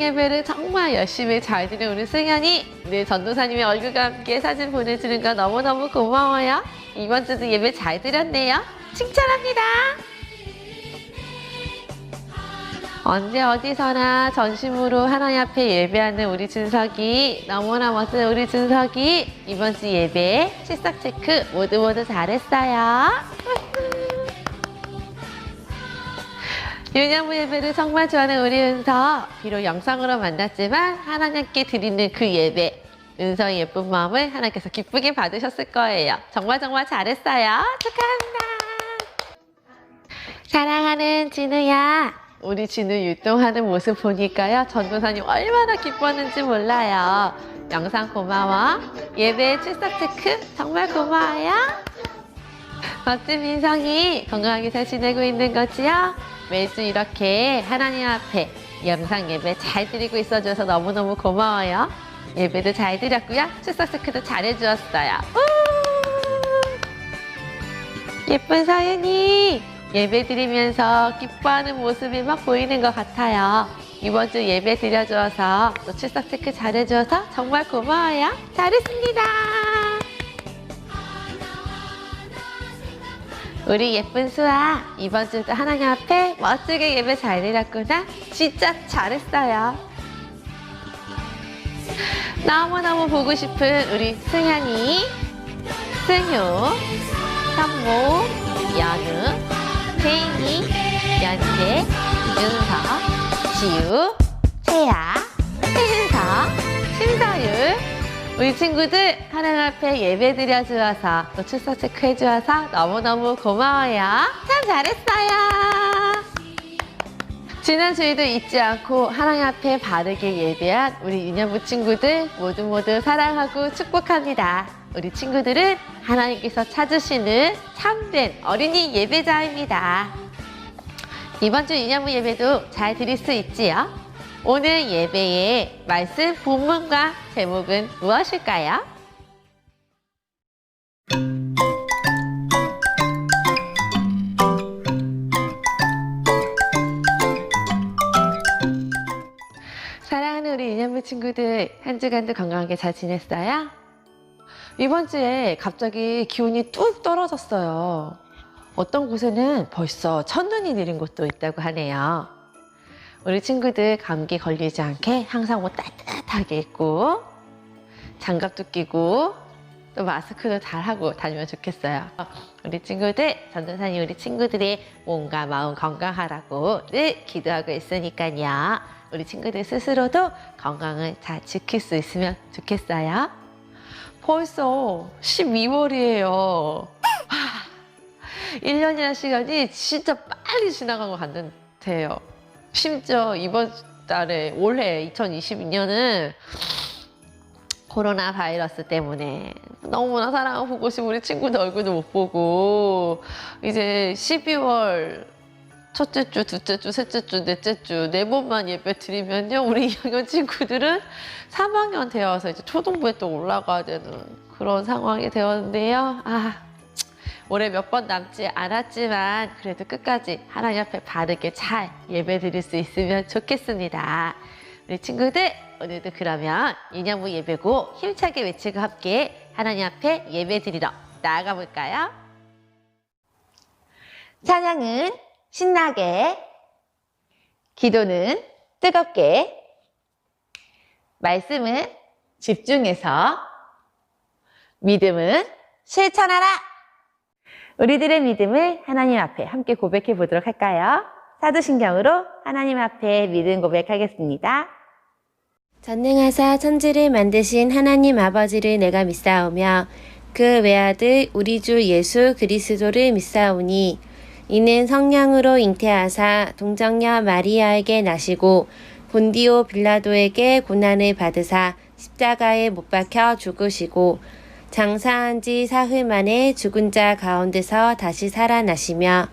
예배를 정말 열심히 잘 드린 우리 승현이 늘 전도사님의 얼굴과 함께 사진 보내주는 거 너무너무 고마워요. 이번 주도 예배 잘 드렸네요. 칭찬합니다. 언제 어디서나 전심으로 하나님 앞에 예배하는 우리 준석이, 너무나 멋진 우리 준석이 이번 주 예배 출석 체크 모두 잘했어요. 유년부 예배를 정말 좋아하는 우리 은서, 비록 영상으로 만났지만 하나님께 드리는 그 예배, 은서의 예쁜 마음을 하나님께서 기쁘게 받으셨을 거예요. 정말 잘했어요. 축하합니다. 사랑하는 진우야, 우리 진우 율동하는 모습 보니까요, 전도사님 얼마나 기뻤는지 몰라요. 영상 고마워. 예배 출석 체크 정말 고마워요. 멋진 민성이 건강하게 잘 지내고 있는 거지요? 매주 이렇게 하나님 앞에 영상 예배 잘 드리고 있어줘서 너무너무 고마워요. 예배도 잘 드렸고요. 출석 체크도 잘 해주었어요. 예쁜 서윤이 예배 드리면서 기뻐하는 모습이 막 보이는 것 같아요. 이번 주 예배 드려주어서 또 출석 체크 잘 해주어서 정말 고마워요. 잘했습니다. 우리 예쁜 수아, 이번 주도 하나님 앞에 멋지게 예배 잘 드렸구나. 진짜 잘했어요. 너무너무 보고 싶은 우리 승현이, 승효, 성모, 연우, 태인이, 연재, 윤서, 지우, 채아, 태윤서, 심서율, 우리 친구들 하나님 앞에 예배 드려주어서 또 출석 체크해 주어서 너무너무 고마워요. 참 잘했어요. 지난 주일도 잊지 않고 하나님 앞에 바르게 예배한 우리 유년부 친구들 모두 사랑하고 축복합니다. 우리 친구들은 하나님께서 찾으시는 참된 어린이 예배자입니다. 이번 주 유년부 예배도 잘 드릴 수 있지요? 오늘 예배의 말씀 본문과 제목은 무엇일까요? 사랑하는 우리 유년부 친구들, 한 주간도 건강하게 잘 지냈어요? 이번 주에 갑자기 기온이 뚝 떨어졌어요. 어떤 곳에는 벌써 첫눈이 내린 곳도 있다고 하네요. 우리 친구들 감기 걸리지 않게 항상 뭐 따뜻하게 입고 장갑도 끼고 또 마스크도 잘 하고 다니면 좋겠어요. 우리 친구들, 전도사님 우리 친구들의 몸과 마음 건강하라고 늘 기도하고 있으니까요. 우리 친구들 스스로도 건강을 잘 지킬 수 있으면 좋겠어요. 벌써 12월이에요. 1년이라는 시간이 진짜 빨리 지나간 것 같아요. 심지어 이번 달에 올해 2022년은 코로나 바이러스 때문에 너무나 사랑하고 보고 싶은 우리 친구들 얼굴도 못 보고 이제 12월 첫째 주, 둘째 주, 셋째 주, 넷째 주, 네 번만 예배 드리면요, 우리 2학년 친구들은 3학년 되어서 이제 초등부에 또 올라가야 되는 그런 상황이 되었는데요. 올해 몇 번 남지 않았지만 그래도 끝까지 하나님 앞에 바르게 잘 예배 드릴 수 있으면 좋겠습니다. 우리 친구들, 오늘도 그러면 유년부 예배고 힘차게 외치고 함께 하나님 앞에 예배 드리러 나아가 볼까요? 찬양은 신나게, 기도는 뜨겁게, 말씀은 집중해서, 믿음은 실천하라! 우리들의 믿음을 하나님 앞에 함께 고백해 보도록 할까요? 사도신경으로 하나님 앞에 믿음 고백하겠습니다. 전능하사 천지를 만드신 하나님 아버지를 내가 믿사오며 그 외아들 우리 주 예수 그리스도를 믿사오니 이는 성령으로 잉태하사 동정녀 마리아에게 나시고 본디오 빌라도에게 고난을 받으사 십자가에 못 박혀 죽으시고 장사한 지 사흘 만에 죽은 자 가운데서 다시 살아나시며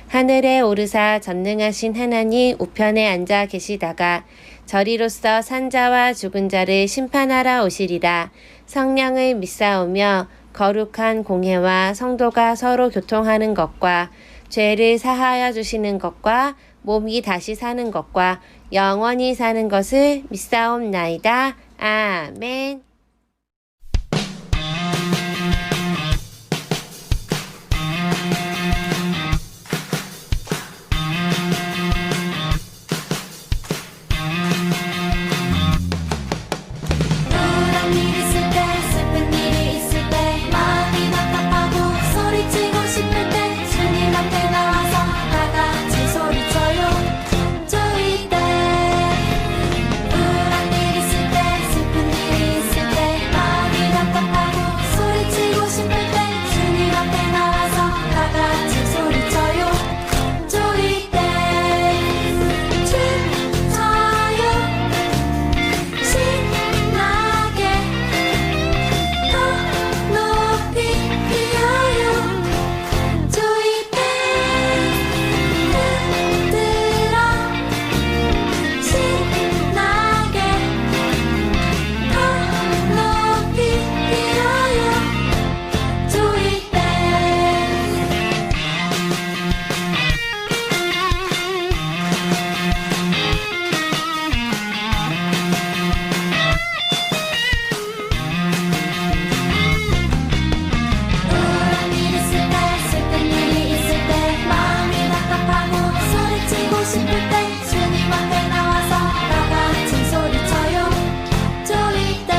하늘에 오르사 전능하신 하나님 우편에 앉아 계시다가 저리로서 산자와 죽은 자를 심판하러 오시리라. 성령을 믿사오며 거룩한 공회와 성도가 서로 교통하는 것과 죄를 사하여 주시는 것과 몸이 다시 사는 것과 영원히 사는 것을 믿사옵나이다. 아멘. 우울한 일 있을 때 슬픈 일이 있을 때 마음이 답답하고 소리치고 싶을 때 주님 앞에 나와서 다 같이 소리쳐요. 저희 때 우울한 일 있을 때 슬픈 일이 있을 때 마음이 답답하고 소리치고 싶을 때 주님 앞에 나와서 다 같이 소리쳐요. 저희 때 춤춰요. 신나게 더 높이 뛰어요. 저희 때 흔들어 신나게 더 높이 뛰어요. 저희 때 우울한 일 있을 때 슬픈 일이 있을 때 마음이 답답하고 소리치고 싶을 때 주님 앞에 나와서 다 같이 소리쳐요. 저희 때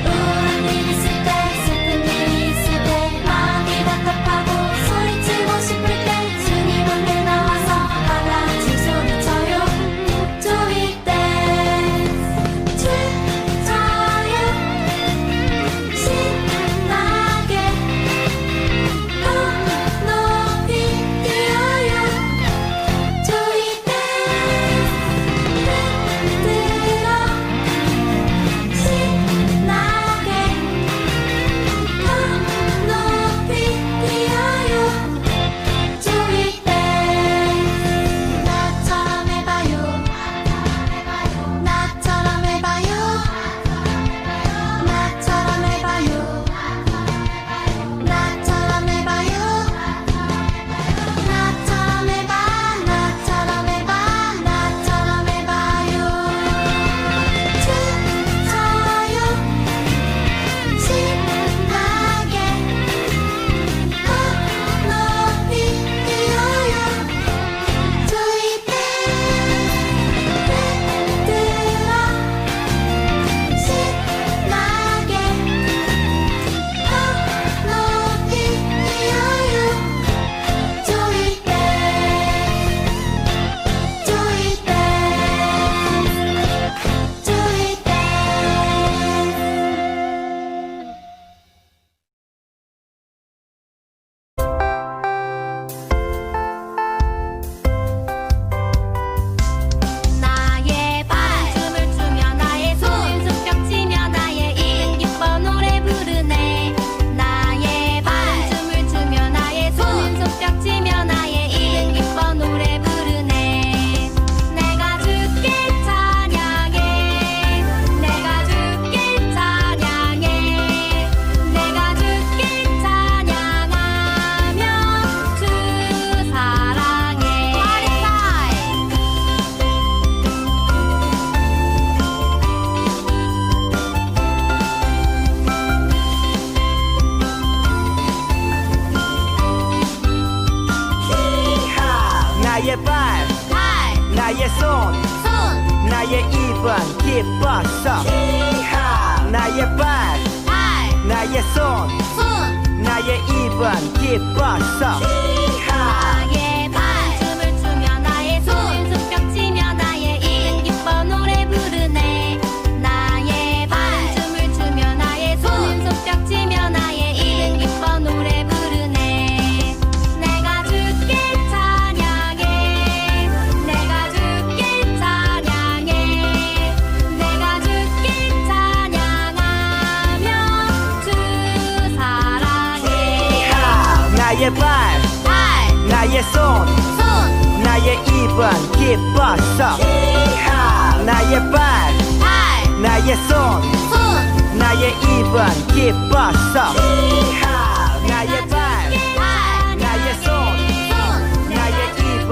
우울한 일 있을 때 슬픈 일이 있을 때 마음이 답답하고 소리치고 싶을 때 주님 앞에 나와서 다 같이 소리쳐요. 저희 때 춤춰요. 신나게 더 높이 뛰어요. 저희 때 흔들어 신나게 더 높이 뛰어요. 저희 때 나처럼 해봐요. 나처럼 해봐요. 나처럼 해봐요. 나처럼 해봐요. 나처럼 해봐. 나처럼 해봐. 나처럼 해봐요. 춤춰요. 신나게 더 높이 뛰어요. 저희 때 흔들어 신나게 더 높이 뛰어요. 저희 때 저희 때 저희 때 나의 발 춤을 추며 나의 손 손뼉 치며 나의 입 기뻐 노래 부르네. 나의 발 춤을 추며 나의 손 손뼉 치며 나의 입 기뻐 노래 부르네. 내가 주께 찬양해. 내가 주께 찬양해. 내가 주께 찬양하며 주 사랑해. 나의 발, 나의 손, 나의 입은 기뻤어. 나의 발, 나의 손, 나의 입은 기뻤어. 나의 발 춤을 추며 나의 손 손뼉 치며 나의 입 기뻐 노래 부르네. 나의 발 춤을 추며 나의 손 손뼉 치며 나의 입 기뻐 노래 부르네. 내가 주께 찬양해. 내가 주께 찬양해. 내가 주께 찬양하며 주 사랑해. 나의 발, 나의 손, 나의 입은 기뻤어. 나의 발, 나의 손, 나의 입은 기뻤어. 나의 발, 나의 손, 나의 입은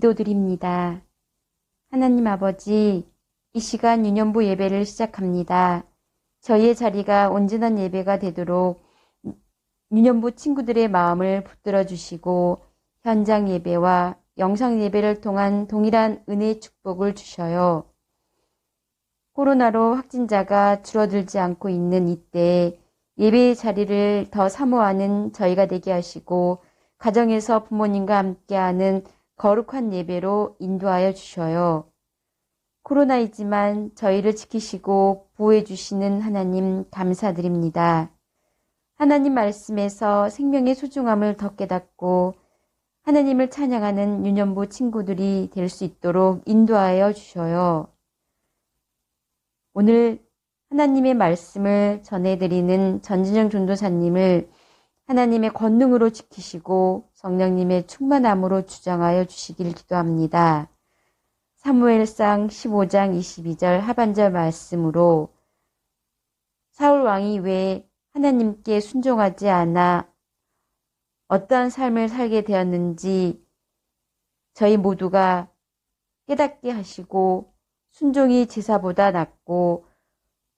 기도드립니다. 하나님 아버지, 이 시간 유년부 예배를 시작합니다. 저희의 자리가 온전한 예배가 되도록 유년부 친구들의 마음을 붙들어 주시고 현장 예배와 영상 예배를 통한 동일한 은혜의 축복을 주셔요. 코로나로 확진자가 줄어들지 않고 있는 이때 예배의 자리를 더 사모하는 저희가 되게 하시고 가정에서 부모님과 함께하는 거룩한 예배로 인도하여 주셔요. 코로나이지만 저희를 지키시고 보호해 주시는 하나님 감사드립니다. 하나님 말씀에서 생명의 소중함을 더 깨닫고 하나님을 찬양하는 유년부 친구들이 될 수 있도록 인도하여 주셔요. 오늘 하나님의 말씀을 전해드리는 전진영 전도사님을 하나님의 권능으로 지키시고 성령님의 충만함으로 주장하여 주시길 기도합니다. 사무엘상 15장 22절 하반절 말씀으로 사울 왕이 왜 하나님께 순종하지 않아 어떠한 삶을 살게 되었는지 저희 모두가 깨닫게 하시고 순종이 제사보다 낫고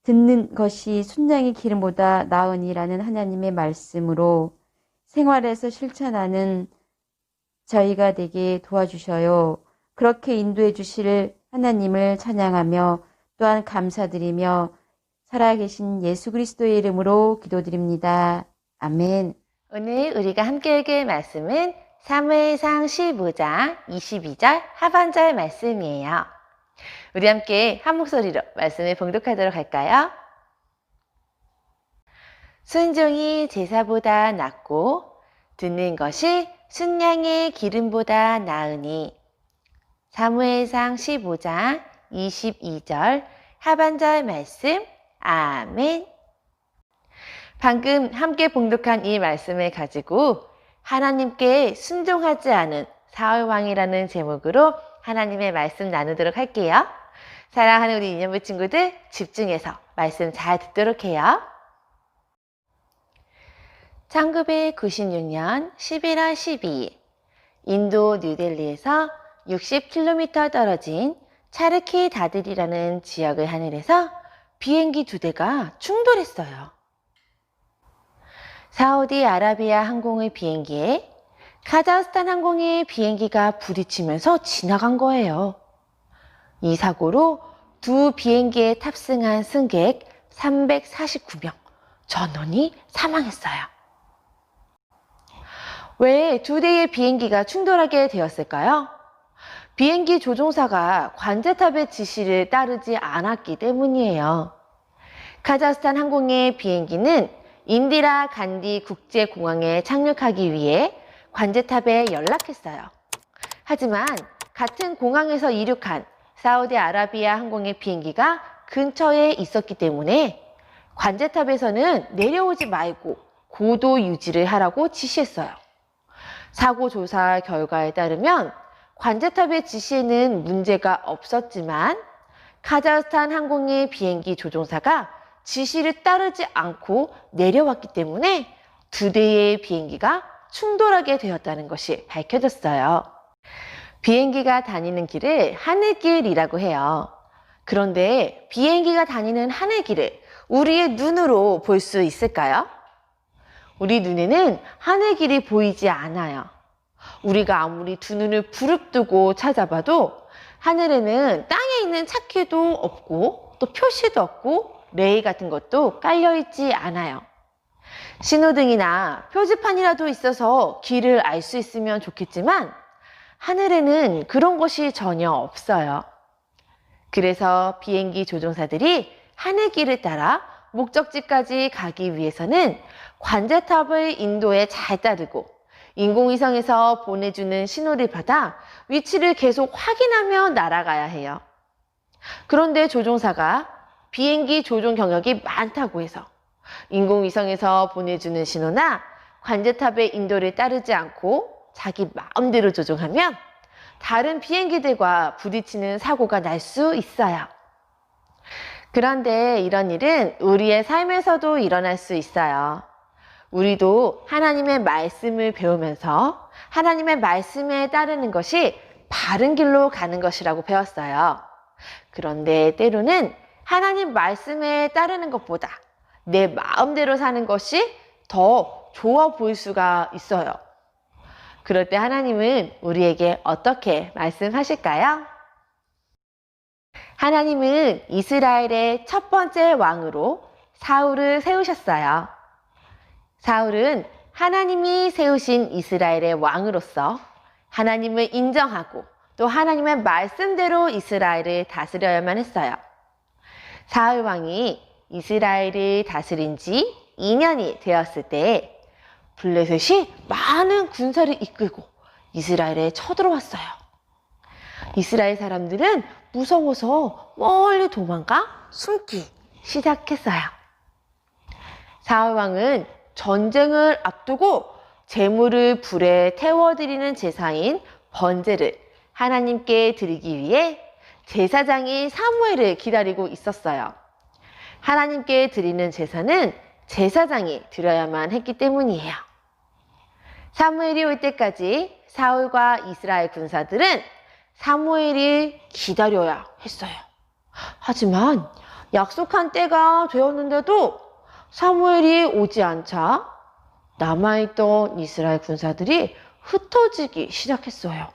듣는 것이 순양의 기름보다 나으니라는 하나님의 말씀으로 생활에서 실천하는 저희가 되게 도와주셔요. 그렇게 인도해 주실 하나님을 찬양하며 또한 감사드리며 살아계신 예수 그리스도의 이름으로 기도드립니다. 아멘. 오늘 우리가 함께 읽을 말씀은 사무엘상 15장 22절 하반절 말씀이에요. 우리 함께 한 목소리로 말씀을 봉독하도록 할까요? 순종이 제사보다 낫고 듣는 것이 순양의 기름보다 나으니. 사무엘상 15장 22절 하반절 말씀. 아멘. 방금 함께 봉독한 이 말씀을 가지고 하나님께 순종하지 않은 사울왕이라는 제목으로 하나님의 말씀 나누도록 할게요. 사랑하는 우리 유년부 친구들 집중해서 말씀 잘 듣도록 해요. 1996년 11월 12일 인도 뉴델리에서 60km 떨어진 차르키 다들이라는 지역의 하늘에서 비행기 2대가 충돌했어요. 사우디아라비아 항공의 비행기에 카자흐스탄 항공의 비행기가 부딪히면서 지나간 거예요. 이 사고로 두 비행기에 탑승한 승객 349명 전원이 사망했어요. 왜 2대의 비행기가 충돌하게 되었을까요? 비행기 조종사가 관제탑의 지시를 따르지 않았기 때문이에요. 카자흐스탄 항공의 비행기는 인디라 간디 국제공항에 착륙하기 위해 관제탑에 연락했어요. 하지만 같은 공항에서 이륙한 사우디아라비아 항공의 비행기가 근처에 있었기 때문에 관제탑에서는 내려오지 말고 고도 유지를 하라고 지시했어요. 사고 조사 결과에 따르면 관제탑의 지시에는 문제가 없었지만 카자흐스탄 항공의 비행기 조종사가 지시를 따르지 않고 내려왔기 때문에 2대의 비행기가 충돌하게 되었다는 것이 밝혀졌어요. 비행기가 다니는 길을 하늘길이라고 해요. 그런데 비행기가 다니는 하늘길을 우리의 눈으로 볼 수 있을까요? 우리 눈에는 하늘길이 보이지 않아요. 우리가 아무리 두 눈을 부릅뜨고 찾아봐도 하늘에는 땅에 있는 차키도 없고 또 표시도 없고 레일 같은 것도 깔려있지 않아요. 신호등이나 표지판이라도 있어서 길을 알 수 있으면 좋겠지만 하늘에는 그런 것이 전혀 없어요. 그래서 비행기 조종사들이 하늘길을 따라 목적지까지 가기 위해서는 관제탑의 인도에 잘 따르고 인공위성에서 보내주는 신호를 받아 위치를 계속 확인하며 날아가야 해요. 그런데 조종사가 비행기 조종 경력이 많다고 해서 인공위성에서 보내주는 신호나 관제탑의 인도를 따르지 않고 자기 마음대로 조종하면 다른 비행기들과 부딪히는 사고가 날 수 있어요. 그런데 이런 일은 우리의 삶에서도 일어날 수 있어요. 우리도 하나님의 말씀을 배우면서 하나님의 말씀에 따르는 것이 바른 길로 가는 것이라고 배웠어요. 그런데 때로는 하나님 말씀에 따르는 것보다 내 마음대로 사는 것이 더 좋아 보일 수가 있어요. 그럴 때 하나님은 우리에게 어떻게 말씀하실까요? 하나님은 이스라엘의 첫 번째 왕으로 사울을 세우셨어요. 사울은 하나님이 세우신 이스라엘의 왕으로서 하나님을 인정하고 또 하나님의 말씀대로 이스라엘을 다스려야만 했어요. 사울 왕이 이스라엘을 다스린 지 2년이 되었을 때 블레셋이 많은 군사를 이끌고 이스라엘에 쳐들어왔어요. 이스라엘 사람들은 무서워서 멀리 도망가 숨기 시작했어요. 사울 왕은 전쟁을 앞두고 제물을 불에 태워드리는 제사인 번제를 하나님께 드리기 위해 제사장이 사무엘을 기다리고 있었어요. 하나님께 드리는 제사는 제사장이 드려야만 했기 때문이에요. 사무엘이 올 때까지 사울과 이스라엘 군사들은 사무엘이 기다려야 했어요. 하지만 약속한 때가 되었는데도 사무엘이 오지 않자 남아있던 이스라엘 군사들이 흩어지기 시작했어요.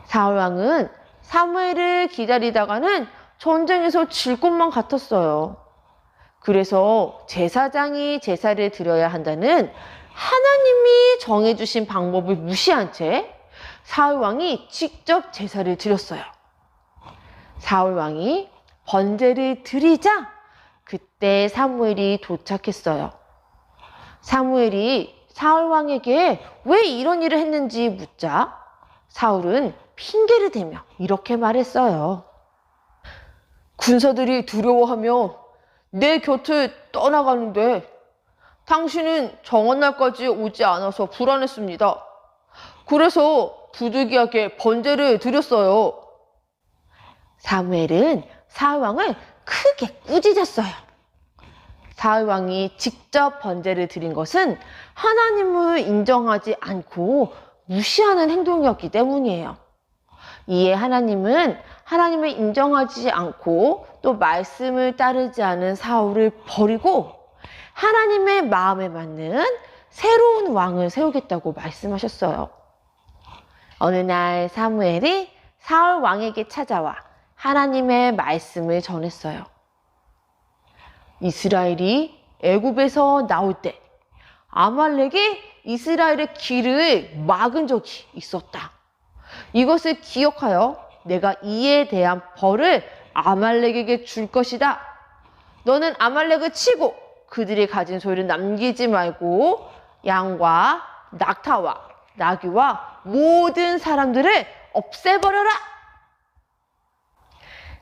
사울 왕은 사무엘을 기다리다가는 전쟁에서 질 것만 같았어요. 그래서 제사장이 제사를 드려야 한다는 하나님이 정해주신 방법을 무시한 채 사울 왕이 직접 제사를 드렸어요. 사울 왕이 번제를 드리자 그때 사무엘이 도착했어요. 사무엘이 사울 왕에게 왜 이런 일을 했는지 묻자 사울은 핑계를 대며 이렇게 말했어요. 군사들이 두려워하며 내 곁을 떠나가는데 당신은 정한 날까지 오지 않아서 불안했습니다. 그래서 부득이하게 번제를 드렸어요. 사무엘은 사울 왕을 크게 꾸짖었어요. 사울 왕이 직접 번제를 드린 것은 하나님을 인정하지 않고 무시하는 행동이었기 때문이에요. 이에 하나님은 하나님을 인정하지 않고 또 말씀을 따르지 않은 사울을 버리고 하나님의 마음에 맞는 새로운 왕을 세우겠다고 말씀하셨어요. 어느 날 사무엘이 사울 왕에게 찾아와 하나님의 말씀을 전했어요. 이스라엘이 애굽에서 나올 때 아말렉이 이스라엘의 길을 막은 적이 있었다. 이것을 기억하여 내가 이에 대한 벌을 아말렉에게 줄 것이다. 너는 아말렉을 치고 그들이 가진 소유를 남기지 말고 양과 낙타와 나귀와 모든 사람들을 없애버려라.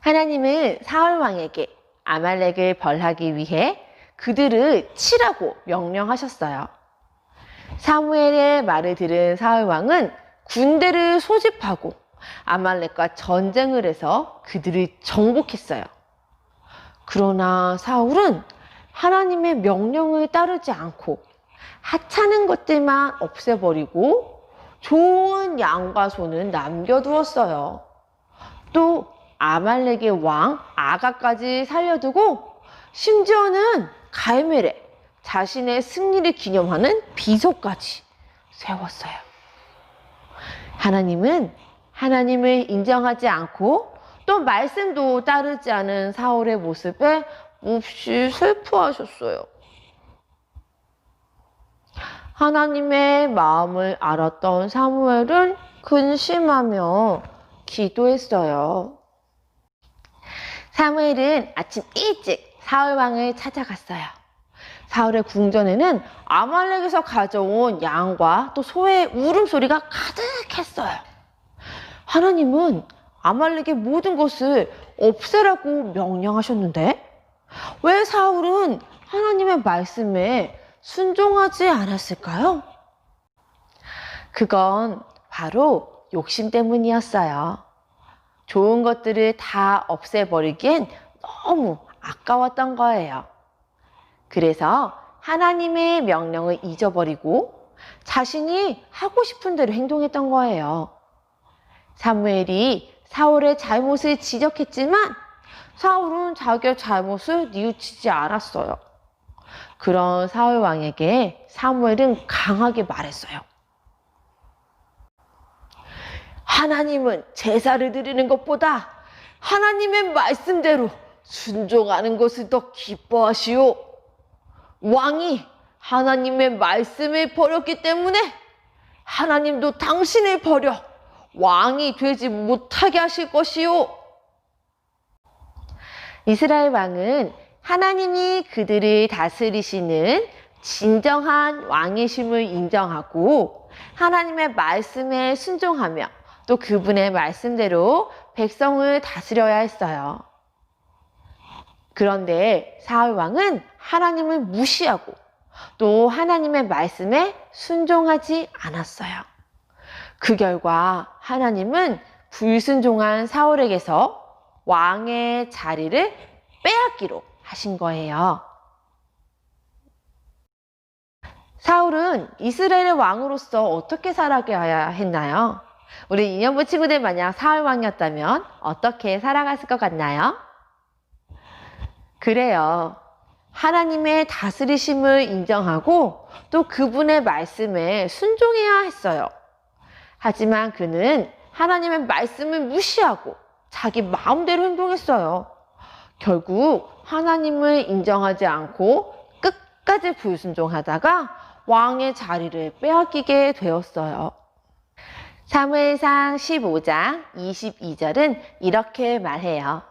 하나님은 사울 왕에게 아말렉을 벌하기 위해 그들을 치라고 명령하셨어요. 사무엘의 말을 들은 사울 왕은 군대를 소집하고 아말렉과 전쟁을 해서 그들을 정복했어요. 그러나 사울은 하나님의 명령을 따르지 않고 하찮은 것들만 없애버리고 좋은 양과 소는 남겨두었어요. 또 아말렉의 왕 아가까지 살려두고 심지어는 갈멜에 자신의 승리를 기념하는 비석까지 세웠어요. 하나님은 하나님을 인정하지 않고 또 말씀도 따르지 않은 사울의 모습에 몹시 슬퍼하셨어요. 하나님의 마음을 알았던 사무엘은 근심하며 기도했어요. 사무엘은 아침 일찍 사울 왕을 찾아갔어요. 사울의 궁전에는 아말렉에서 가져온 양과 또 소의 울음소리가 가득했어요. 하나님은 아말렉의 모든 것을 없애라고 명령하셨는데 왜 사울은 하나님의 말씀에 순종하지 않았을까요? 그건 바로 욕심 때문이었어요. 좋은 것들을 다 없애버리기엔 너무 아까웠던 거예요. 그래서 하나님의 명령을 잊어버리고 자신이 하고 싶은 대로 행동했던 거예요. 사무엘이 사울의 잘못을 지적했지만 사울은 자기의 잘못을 뉘우치지 않았어요. 그런 사울 왕에게 사무엘은 강하게 말했어요. 하나님은 제사를 드리는 것보다 하나님의 말씀대로 순종하는 것을 더 기뻐하시오. 왕이 하나님의 말씀을 버렸기 때문에 하나님도 당신을 버려 왕이 되지 못하게 하실 것이오. 이스라엘 왕은 하나님이 그들을 다스리시는 진정한 왕이심을 인정하고 하나님의 말씀에 순종하며 또 그분의 말씀대로 백성을 다스려야 했어요. 그런데 사울 왕은 하나님을 무시하고 또 하나님의 말씀에 순종하지 않았어요. 그 결과 하나님은 불순종한 사울에게서 왕의 자리를 빼앗기로 하신 거예요. 사울은 이스라엘의 왕으로서 어떻게 살아가야 했나요? 우리 인연부 친구들 만약 사울 왕이었다면 어떻게 살아갔을 것 같나요? 그래요. 하나님의 다스리심을 인정하고 또 그분의 말씀에 순종해야 했어요. 하지만 그는 하나님의 말씀을 무시하고 자기 마음대로 행동했어요. 결국 하나님을 인정하지 않고 끝까지 불순종하다가 왕의 자리를 빼앗기게 되었어요. 사무엘상 15장 22절은 이렇게 말해요.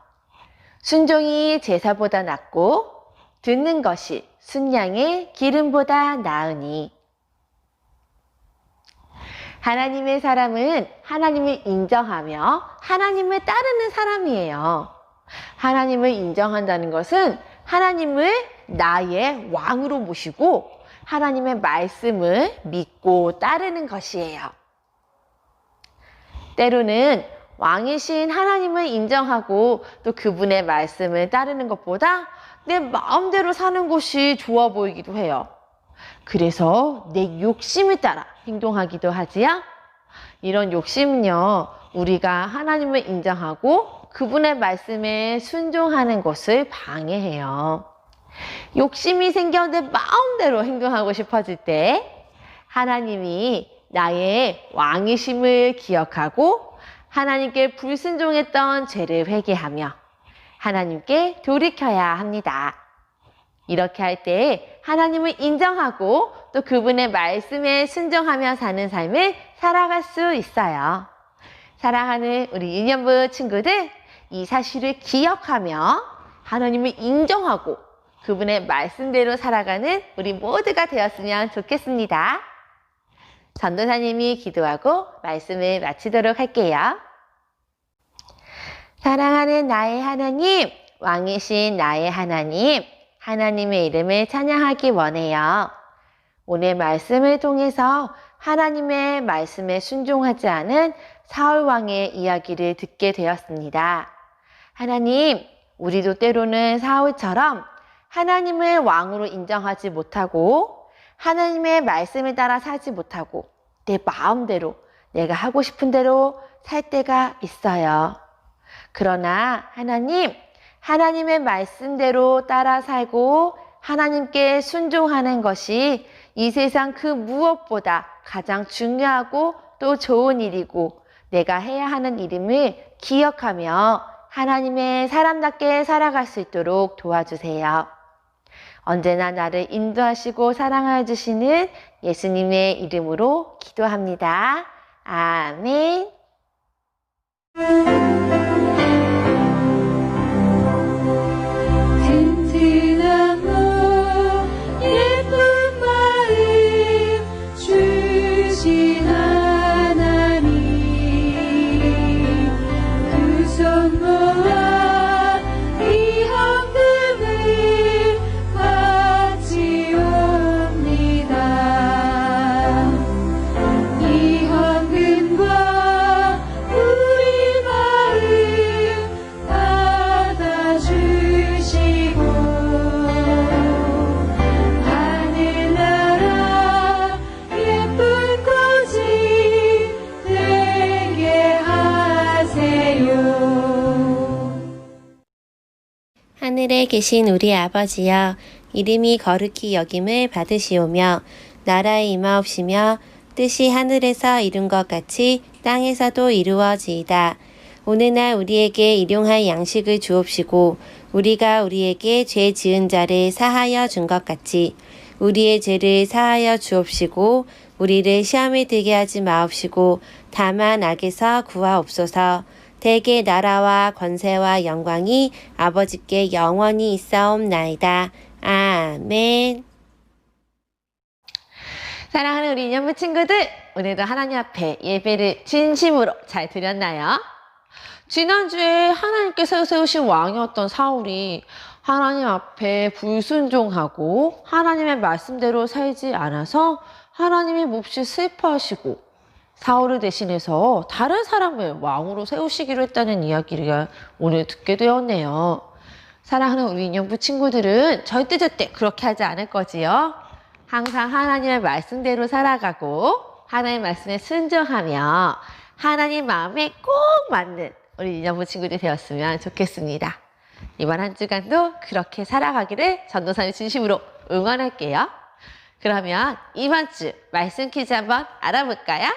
순종이 제사보다 낫고 듣는 것이 순양의 기름보다 나으니. 하나님의 사람은 하나님을 인정하며 하나님을 따르는 사람이에요. 하나님을 인정한다는 것은 하나님을 나의 왕으로 모시고 하나님의 말씀을 믿고 따르는 것이에요. 때로는 왕이신 하나님을 인정하고 또 그분의 말씀을 따르는 것보다 내 마음대로 사는 것이 좋아 보이기도 해요. 그래서 내 욕심을 따라 행동하기도 하지요. 이런 욕심은요, 우리가 하나님을 인정하고 그분의 말씀에 순종하는 것을 방해해요. 욕심이 생겨 내 마음대로 행동하고 싶어질 때 하나님이 나의 왕이심을 기억하고 하나님께 불순종했던 죄를 회개하며 하나님께 돌이켜야 합니다. 이렇게 할 때 하나님을 인정하고 또 그분의 말씀에 순종하며 사는 삶을 살아갈 수 있어요. 사랑하는 우리 인연부 친구들, 이 사실을 기억하며 하나님을 인정하고 그분의 말씀대로 살아가는 우리 모두가 되었으면 좋겠습니다. 전도사님이 기도하고 말씀을 마치도록 할게요. 사랑하는 나의 하나님, 왕이신 나의 하나님, 하나님의 이름을 찬양하기 원해요. 오늘 말씀을 통해서 하나님의 말씀에 순종하지 않은 사울 왕의 이야기를 듣게 되었습니다. 하나님, 우리도 때로는 사울처럼 하나님을 왕으로 인정하지 못하고 하나님의 말씀에 따라 살지 못하고 내 마음대로 내가 하고 싶은 대로 살 때가 있어요. 그러나 하나님, 하나님의 말씀대로 따라 살고 하나님께 순종하는 것이 이 세상 그 무엇보다 가장 중요하고 또 좋은 일이고 내가 해야 하는 일임을 기억하며 하나님의 사람답게 살아갈 수 있도록 도와주세요. 언제나 나를 인도하시고 사랑하여 주시는 예수님의 이름으로 기도합니다. 아멘. 튼튼한 몸 예쁜 마음 주신 하나님 두 손 모아 이 헌금을 바치옵니다. 이 헌금과 우리 마음 하늘에 계신 우리 아버지여, 이름이 거룩히 여김을 받으시오며, 나라에 임하옵시며, 뜻이 하늘에서 이룬 것 같이 땅에서도 이루어지이다. 오늘날 우리에게 일용할 양식을 주옵시고, 우리가 우리에게 죄 지은 자를 사하여 준 것 같이 우리의 죄를 사하여 주옵시고, 우리를 시험에 들게 하지 마옵시고, 다만 악에서 구하옵소서. 대개 나라와 권세와 영광이 아버지께 영원히 있사옵나이다. 아멘. 사랑하는 우리 인연부 친구들, 오늘도 하나님 앞에 예배를 진심으로 잘 드렸나요? 지난주에 하나님께서 세우신 왕이었던 사울이 하나님 앞에 불순종하고 하나님의 말씀대로 살지 않아서 하나님이 몹시 슬퍼하시고 사울을 대신해서 다른 사람을 왕으로 세우시기로 했다는 이야기를 오늘 듣게 되었네요. 사랑하는 우리 인연부 친구들은 절대 그렇게 하지 않을 거지요. 항상 하나님의 말씀대로 살아가고 하나님의 말씀에 순종하며 하나님 마음에 꼭 맞는 우리 인연부 친구들이 되었으면 좋겠습니다. 이번 한 주간도 그렇게 살아가기를 전도사님 진심으로 응원할게요. 그러면 이번 주 말씀 퀴즈 한번 알아볼까요?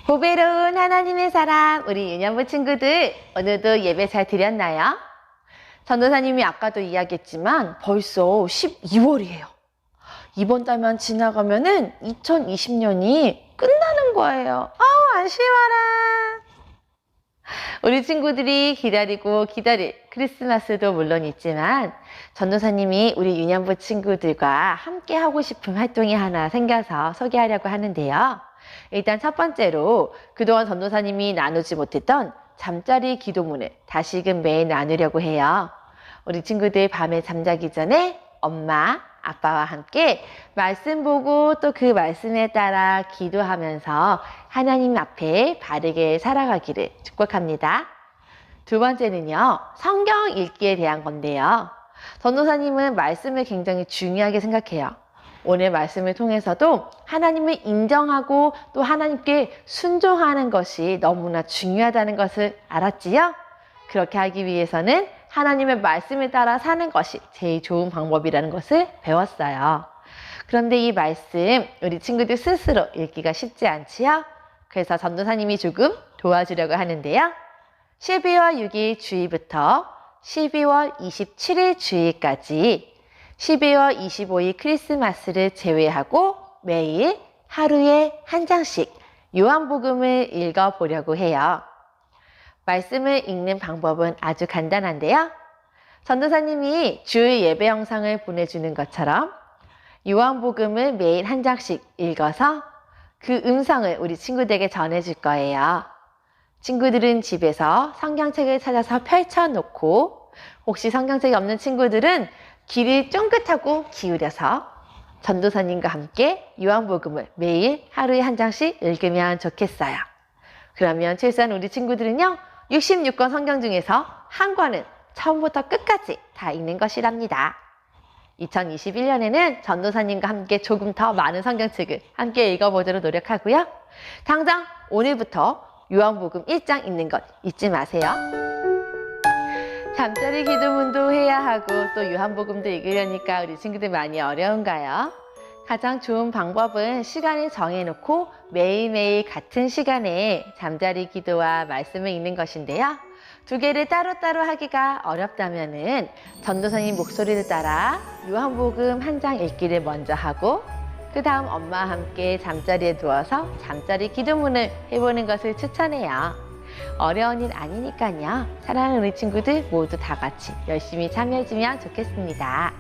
보배로운 하나님의 사람, 우리 유년부 친구들, 오늘도 예배 잘 드렸나요? 전도사님이 아까도 이야기했지만 벌써 12월이에요. 이번 달만 지나가면은 2020년이 끝나는 거예요. 아우, 안심하라. 우리 친구들이 기다리고 기다릴 크리스마스도 물론 있지만 전도사님이 우리 유년부 친구들과 함께 하고 싶은 활동이 하나 생겨서 소개하려고 하는데요. 일단 첫 번째로 그동안 전도사님이 나누지 못했던 잠자리 기도문을 다시금 매일 나누려고 해요. 우리 친구들 밤에 잠자기 전에 엄마, 아빠와 함께 말씀 보고 또 그 말씀에 따라 기도하면서 하나님 앞에 바르게 살아가기를 축복합니다. 두 번째는요, 성경 읽기에 대한 건데요. 전도사님은 말씀을 굉장히 중요하게 생각해요. 오늘 말씀을 통해서도 하나님을 인정하고 또 하나님께 순종하는 것이 너무나 중요하다는 것을 알았지요? 그렇게 하기 위해서는 하나님의 말씀에 따라 사는 것이 제일 좋은 방법이라는 것을 배웠어요. 그런데 이 말씀 우리 친구들 스스로 읽기가 쉽지 않지요? 그래서 전도사님이 조금 도와주려고 하는데요. 12월 6일 주일부터 12월 27일 주일까지 12월 25일 크리스마스를 제외하고 매일 하루에 한 장씩 요한복음을 읽어보려고 해요. 말씀을 읽는 방법은 아주 간단한데요. 전도사님이 주일 예배 영상을 보내주는 것처럼 요한복음을 매일 한 장씩 읽어서 그 음성을 우리 친구들에게 전해줄 거예요. 친구들은 집에서 성경책을 찾아서 펼쳐놓고 혹시 성경책이 없는 친구들은 귀를 쫑긋하고 기울여서 전도사님과 함께 요한복음을 매일 하루에 한 장씩 읽으면 좋겠어요. 그러면 최소한 우리 친구들은요, 66권 성경 중에서 한 권은 처음부터 끝까지 다 읽는 것이랍니다. 2021년에는 전도사님과 함께 조금 더 많은 성경책을 함께 읽어보도록 노력하고요. 당장 오늘부터 요한복음 1장 읽는 것 잊지 마세요. 잠자리 기도문도 해야 하고 또 요한복음도 읽으려니까 우리 친구들 많이 어려운가요? 가장 좋은 방법은 시간을 정해놓고 매일매일 같은 시간에 잠자리 기도와 말씀을 읽는 것인데요. 두 개를 따로따로 하기가 어렵다면은 전도사님 목소리를 따라 요한복음 한 장 읽기를 먼저 하고 그 다음 엄마와 함께 잠자리에 누워서 잠자리 기도문을 해보는 것을 추천해요. 어려운 일 아니니까요. 사랑하는 우리 친구들 모두 다 같이 열심히 참여해주면 좋겠습니다.